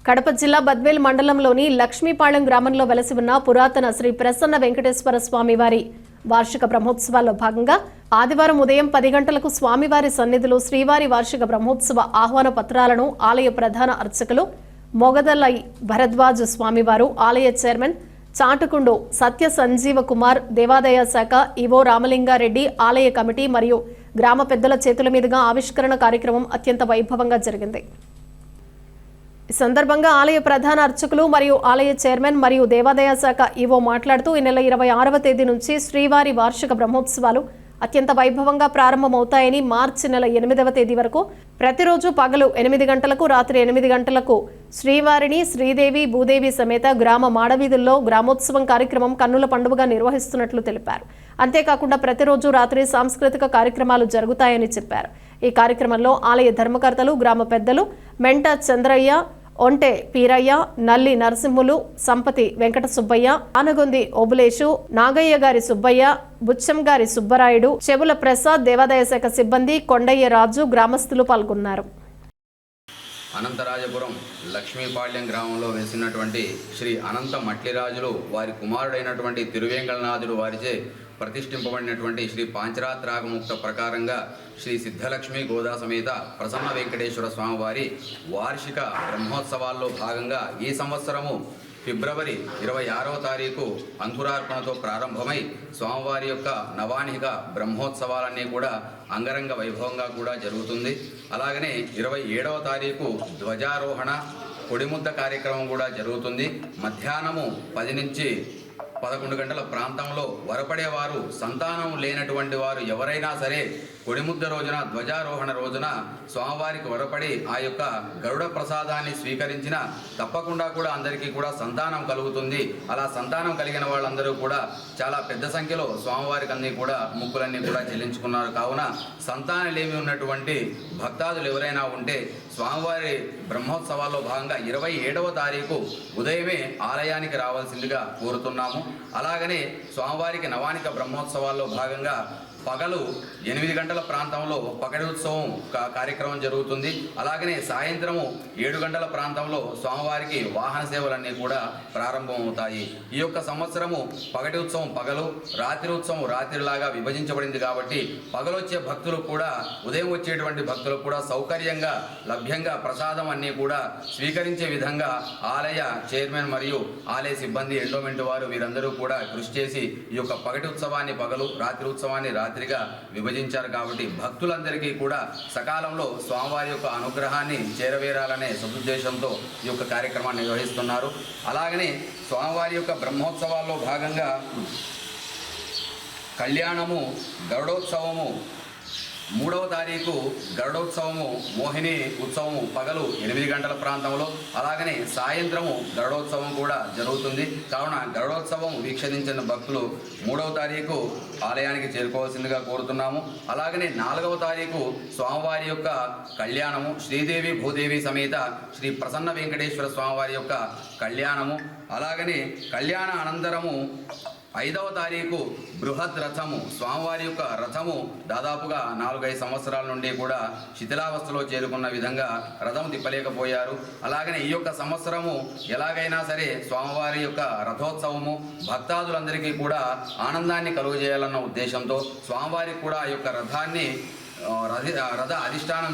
కడప జిల్లా బద్వేల్ మండలంలోని లక్ష్మీపాళెం గ్రామంలో వెలసి ఉన్న పురాతన శ్రీ ప్రసన్న వెంకటేశ్వర స్వామివారి వార్షిక బ్రహ్మోత్సవాల్లో భాగంగా ఆదివారం ఉదయం 10 గంటలకు స్వామివారి సన్నిధిలో శ్రీవారి వార్షిక బ్రహ్మోత్సవ ఆహ్వాన పత్రాలను ఆలయ ప్రధాన అర్చకులు మొగదలై భరద్వాజ్ స్వామివారు, ఆలయ చైర్మన్ చాటుకుండు సత్య సంజీవ కుమార్, దేవాదాయ శాఖ ఈవో రామలింగారెడ్డి, ఆలయ కమిటీ మరియు గ్రామ పెద్దల చేతుల మీదుగా ఆవిష్కరణ కార్యక్రమం అత్యంత వైభవంగా జరిగింది. ఈ సందర్భంగా ఆలయ ప్రధాన అర్చకులు మరియు ఆలయ చైర్మన్ మరియు దేవాదాయ శాఖ ఈవో మాట్లాడుతూ ఈ నెల 26వ తేదీ నుంచి శ్రీవారి వార్షిక బ్రహ్మోత్సవాలు అత్యంత వైభవంగా ప్రారంభమవుతాయని, మార్చి నెల 8వ తేదీ వరకు ప్రతిరోజు పగలు 8 గంటలకు, రాత్రి 8 గంటలకు శ్రీవారిని శ్రీదేవి భూదేవి సమేత గ్రామ మాడవీధుల్లో గ్రామోత్సవం కార్యక్రమం కన్నుల పండుగగా నిర్వహిస్తున్నట్లు తెలిపారు. అంతేకాకుండా ప్రతిరోజు రాత్రి సాంస్కృతిక కార్యక్రమాలు జరుగుతాయని చెప్పారు. ఈ కార్యక్రమంలో ఆలయ ధర్మకర్తలు, గ్రామ పెద్దలు మెంట చంద్రయ్య, ఒంటె పీరయ్య, నల్లి నరసింహులు, సంపతి వెంకట సుబ్బయ్య, ఆనగొంది ఓబులేషు, నాగయ్య గారి సుబ్బయ్య, బుచ్చం గారి సుబ్బరాయుడు, చెవుల ప్రసాద్, దేవాదాయ శాఖ సిబ్బంది, కొండయ్య రాజు, గ్రామస్తులు పాల్గొన్నారు. అనంతరాజపురం లక్ష్మీపాళ్యం గ్రామంలో వేసినటువంటి శ్రీ అనంత మట్లిరాజులు వారి కుమారుడైనటువంటి తిరువేంగళనాథుడు వారిచే ప్రతిష్ఠింపబడినటువంటి శ్రీ పాంచరాత్రాగముక్త ప్రకారంగా శ్రీ సిద్ధలక్ష్మి గోదా సమేత ప్రసన్న వెంకటేశ్వర స్వామివారి వార్షిక బ్రహ్మోత్సవాల్లో భాగంగా ఈ సంవత్సరము ఫిబ్రవరి 26వ తారీఖు అంకురార్పణతో ప్రారంభమై స్వామివారి యొక్క నవానిక బ్రహ్మోత్సవాలన్నీ కూడా అంగరంగ వైభవంగా కూడా జరుగుతుంది. అలాగనే 27వ తారీఖు ధ్వజారోహణ, కొడిముద్ద కార్యక్రమం కూడా జరుగుతుంది. మధ్యాహ్నము 10 నుంచి 11 గంటల ప్రాంతంలో వరపడేవారు, సంతానం లేనటువంటి వారు ఎవరైనా సరే కొడిముద్ద రోజున, ధ్వజారోహణ రోజున స్వామివారికి వరపడి ఆ యొక్క గరుడ ప్రసాదాన్ని స్వీకరించిన తప్పకుండా కూడా అందరికీ కూడా సంతానం కలుగుతుంది. అలా సంతానం కలిగిన వాళ్ళందరూ కూడా చాలా పెద్ద సంఖ్యలో స్వామివారికి అన్ని కూడా ముక్కులన్నీ కూడా చెల్లించుకున్నారు. కావున సంతానలేమి ఉన్నటువంటి భక్తాదులు ఎవరైనా ఉంటే స్వామివారి బ్రహ్మోత్సవాల్లో భాగంగా 27వ తారీఖు ఉదయమే ఆలయానికి రావాల్సిందిగా కోరుతున్నాము. అలాగనే స్వామివారికి నవానిక బ్రహ్మోత్సవాల్లో భాగంగా పగలు 8 గంటల ప్రాంతంలో పగడి ఉత్సవం కార్యక్రమం జరుగుతుంది. అలాగనే సాయంత్రము 7 గంటల ప్రాంతంలో స్వామివారికి వాహన సేవలన్నీ కూడా ప్రారంభమవుతాయి. ఈ యొక్క సంవత్సరము పగటి ఉత్సవం పగలు, రాత్రి ఉత్సవం రాత్రిలాగా విభజించబడింది కాబట్టి పగలొచ్చే భక్తులు కూడా, ఉదయం వచ్చేటువంటి భక్తులకు కూడా సౌకర్యంగా లభ్యంగా ప్రసాదం అన్నీ కూడా స్వీకరించే విధంగా ఆలయ చైర్మన్ మరియు ఆలయ సిబ్బంది, ఎండోమెంట్ వారు వీరందరూ కూడా కృషి చేసి ఈ యొక్క పగటి ఉత్సవాన్ని పగలు, రాత్రి ఉత్సవాన్ని రాత్రిగా విభజించారు. కాబట్టి భక్తులందరికీ కూడా సకాలంలో స్వామివారి యొక్క అనుగ్రహాన్ని చేరవేరాలనే సదుద్దేశంతో ఈ యొక్క కార్యక్రమాన్ని నిర్వహిస్తున్నారు. అలాగనే స్వామివారి యొక్క బ్రహ్మోత్సవాల్లో భాగంగా కళ్యాణము, గరుడోత్సవము 3వ తారీఖు గరుడోత్సవము, మోహిని ఉత్సవము పగలు 8 గంటల ప్రాంతంలో, అలాగనే సాయంత్రము గరుడోత్సవం కూడా జరుగుతుంది. కావున గరుడోత్సవం వీక్షించిన భక్తులు 3వ తారీఖు ఆలయానికి చేరుకోవాల్సిందిగా కోరుతున్నాము. అలాగనే 4వ తారీఖు స్వామివారి యొక్క కళ్యాణము, శ్రీదేవి భూదేవి సమేత శ్రీ ప్రసన్న వెంకటేశ్వర స్వామివారి యొక్క కళ్యాణము. అలాగనే కళ్యాణ అనంతరము 5వ తారీఖు బృహత్ రథము, స్వామివారి యొక్క రథము దాదాపుగా 4-5 సంవత్సరాల నుండి కూడా శిథిలావస్థలో చేరుకున్న విధంగా రథం తిప్పలేకపోయారు. అలాగనే ఈ యొక్క సంవత్సరము ఎలాగైనా సరే స్వామివారి యొక్క రథోత్సవము భక్తాదులందరికీ కూడా ఆనందాన్ని కలుగజేయాలన్న ఉద్దేశంతో స్వామివారికి కూడా ఆ యొక్క రథాన్ని రథ అధిష్టానం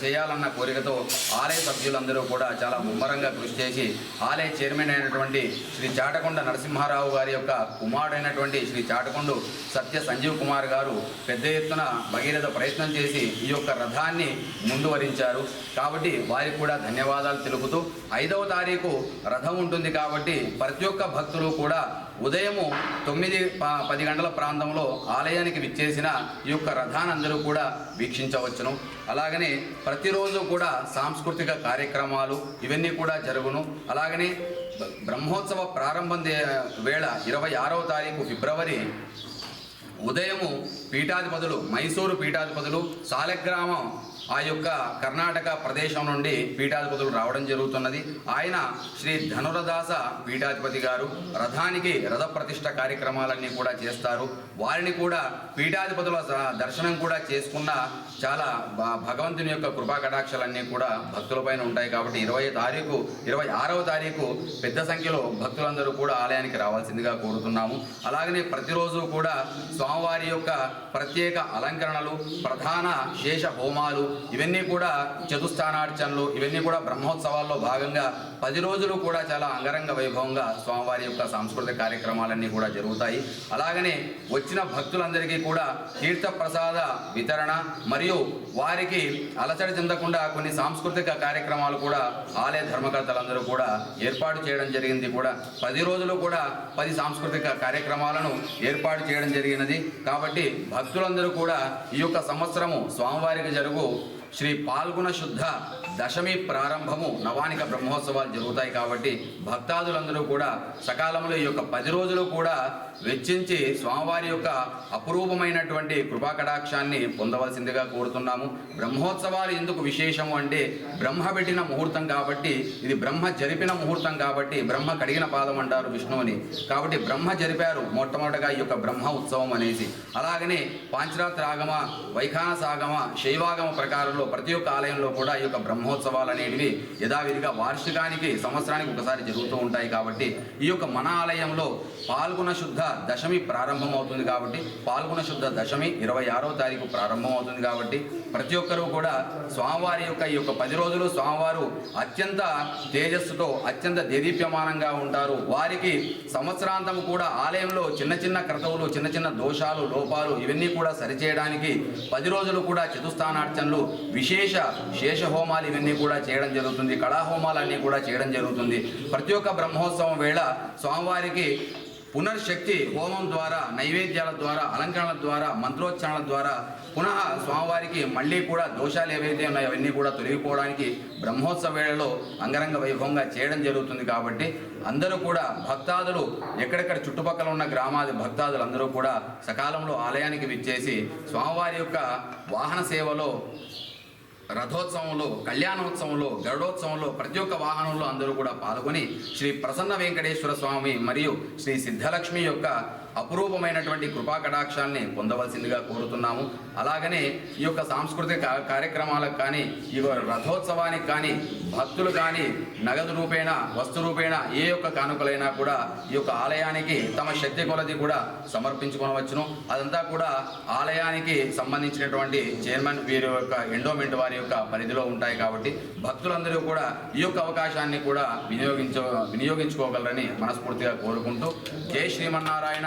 చేయాలన్న కోరికతో ఆలయ సభ్యులందరూ కూడా చాలా ముమ్మరంగా కృషి చేసి ఆలయ చైర్మన్ అయినటువంటి శ్రీ చాటకొండ నరసింహారావు గారి యొక్క కుమారుడైనటువంటి శ్రీ చాటకొండు సత్య సంజీవ్ కుమార్ గారు పెద్ద ఎత్తున భగీరథ ప్రయత్నం చేసి ఈ యొక్క రథాన్ని ముందు వరించారు. కాబట్టి వారికి కూడా ధన్యవాదాలు తెలుపుతూ 5వ తారీఖు రథం ఉంటుంది కాబట్టి ప్రతి ఒక్క భక్తులు కూడా ఉదయము 9-10 గంటల ప్రాంతంలో ఆలయానికి విచ్చేసిన ఈ యొక్క రథాన్ని అందరూ కూడా వీక్షించవచ్చును. అలాగనే ప్రతిరోజు కూడా సాంస్కృతిక కార్యక్రమాలు ఇవన్నీ కూడా జరుగును. అలాగనే బ్రహ్మోత్సవ ప్రారంభం వేళ 26వ తారీఖు ఫిబ్రవరి ఉదయము పీఠాధిపతులు, మైసూరు పీఠాధిపతులు, సాలెగ్రామం ఆ యొక్క కర్ణాటక ప్రదేశం నుండి పీఠాధిపతులు రావడం జరుగుతున్నది. ఆయన శ్రీ ధనురదాస పీఠాధిపతి గారు రథానికి రథ ప్రతిష్ఠ కార్యక్రమాలన్నీ కూడా చేస్తారు. వారిని కూడా పీఠాధిపతుల దర్శనం కూడా చేసుకున్న చాలా భగవంతుని యొక్క కృపా కటాక్షాలన్నీ కూడా భక్తులపైన ఉంటాయి. కాబట్టి 26వ తారీఖు పెద్ద సంఖ్యలో భక్తులందరూ కూడా ఆలయానికి రావాల్సిందిగా కోరుతున్నాము. అలాగనే ప్రతిరోజు కూడా స్వామివారి యొక్క ప్రత్యేక అలంకరణలు, ప్రధాన శేష హోమాలు, ఇవన్నీ కూడా చతుస్థానార్చనలు, ఇవన్నీ కూడా బ్రహ్మోత్సవాల్లో భాగంగా 10 రోజులు కూడా చాలా అంగరంగ వైభవంగా స్వామివారి యొక్క సాంస్కృతిక కార్యక్రమాలన్నీ కూడా జరుగుతాయి. అలాగనే వచ్చిన భక్తులందరికీ కూడా తీర్థ ప్రసాద వితరణ మరియు వారికి అలసట చెందకుండా కొన్ని సాంస్కృతిక కార్యక్రమాలు కూడా ఆలయ ధర్మకర్తలందరూ కూడా ఏర్పాటు చేయడం జరిగింది. కూడా 10 రోజులు కూడా 10 సాంస్కృతిక కార్యక్రమాలను ఏర్పాటు చేయడం జరిగినది. కాబట్టి భక్తులందరూ కూడా ఈ యొక్క సంవత్సరము స్వామివారికి జరుగు శ్రీ పాల్గొన శుద్ధ దశమి ప్రారంభము నవానిక బ్రహ్మోత్సవాలు జరుగుతాయి. కాబట్టి భక్తాదులందరూ కూడా సకాలంలో ఈ యొక్క 10 రోజులు కూడా వెచ్చించి స్వామివారి యొక్క అపురూపమైనటువంటి కృపాకటాక్షాన్ని పొందవలసిందిగా కోరుతున్నాము. బ్రహ్మోత్సవాలు ఎందుకు విశేషము అంటే బ్రహ్మ పెట్టిన ముహూర్తం కాబట్టి, ఇది బ్రహ్మ జరిపిన ముహూర్తం కాబట్టి, బ్రహ్మ కడిగిన పాదం అంటారు విష్ణువుని. కాబట్టి బ్రహ్మ జరిపారు మొట్టమొదటిగా ఈ యొక్క బ్రహ్మ ఉత్సవం అనేసి. అలాగనే పాంచరాత్రాగమ, వైఖానసాగమ, శైవాగమ ప్రకారంలో ప్రతి ఒక్క ఆలయంలో కూడా ఈ యొక్క బ్రహ్మోత్సవాలు అనేటివి యథావిధిగా వార్షికానికి సంవత్సరానికి ఒకసారి జరుగుతూ ఉంటాయి. కాబట్టి ఈ యొక్క మన ఆలయంలో పాల్గొన శుద్ధ దశమి ప్రారంభం అవుతుంది. కాబట్టి పాల్గొన శుద్ధ దశమి 26వ తారీఖు ప్రారంభం అవుతుంది. కాబట్టి ప్రతి ఒక్కరూ కూడా స్వామివారి యొక్క ఈ యొక్క 10 రోజులు స్వామివారు అత్యంత తేజస్సుతో అత్యంత దేదీప్యమానంగా ఉంటారు. వారికి సంవత్సరాంతం కూడా ఆలయంలో చిన్న చిన్న క్రతువులు, చిన్న చిన్న దోషాలు, లోపాలు ఇవన్నీ కూడా సరిచేయడానికి 10 రోజులు కూడా చతుస్థానార్చనలు, విశేష శేష హోమాలు ఇవన్నీ కూడా చేయడం జరుగుతుంది. కళాహోమాలన్నీ కూడా చేయడం జరుగుతుంది. ప్రతి ఒక్క బ్రహ్మోత్సవం వేళ స్వామివారికి పునర్శక్తి హోమం ద్వారా, నైవేద్యాల ద్వారా, అలంకరణల ద్వారా, మంత్రోచ్చారణల ద్వారా పునః స్వామివారికి మళ్ళీ కూడా దోషాలు ఏవైతే ఉన్నాయో అవన్నీ కూడా తొలగిపోవడానికి బ్రహ్మోత్సవ వేళలో అంగరంగ వైభవంగా చేయడం జరుగుతుంది. కాబట్టి అందరూ కూడా భక్తాదులు ఎక్కడెక్కడ చుట్టుపక్కల ఉన్న గ్రామాది భక్తాదులు అందరూ కూడా సకాలంలో ఆలయానికి విచ్చేసి స్వామివారి యొక్క వాహన సేవలో, రథోత్సవంలో, కళ్యాణోత్సవంలో, గరుడోత్సవంలో ప్రతి ఒక్క వాహనంలో అందరూ కూడా పాల్గొని శ్రీ ప్రసన్న వెంకటేశ్వర స్వామి మరియు శ్రీ సిద్ధలక్ష్మి యొక్క అపురూపమైనటువంటి కృపా కటాక్షాన్ని పొందవలసిందిగా కోరుతున్నాము. అలాగనే ఈ యొక్క సాంస్కృతిక కార్యక్రమాలకు కానీ, ఈ రథోత్సవానికి కానీ భక్తులు కానీ నగదు రూపేణ, వస్తు రూపేణ ఏ యొక్క కానుకలైనా కూడా ఈ యొక్క ఆలయానికి తమ శక్తి కొలది కూడా సమర్పించుకోవచ్చును. అదంతా కూడా ఆలయానికి సంబంధించినటువంటి చైర్మన్ వీరి యొక్క ఎండోమెంట్ వారి యొక్క పరిధిలో ఉంటాయి. కాబట్టి భక్తులందరూ కూడా ఈ యొక్క అవకాశాన్ని కూడా వినియోగించుకోగలరని మనస్ఫూర్తిగా కోరుకుంటూ జై శ్రీమన్నారాయణ.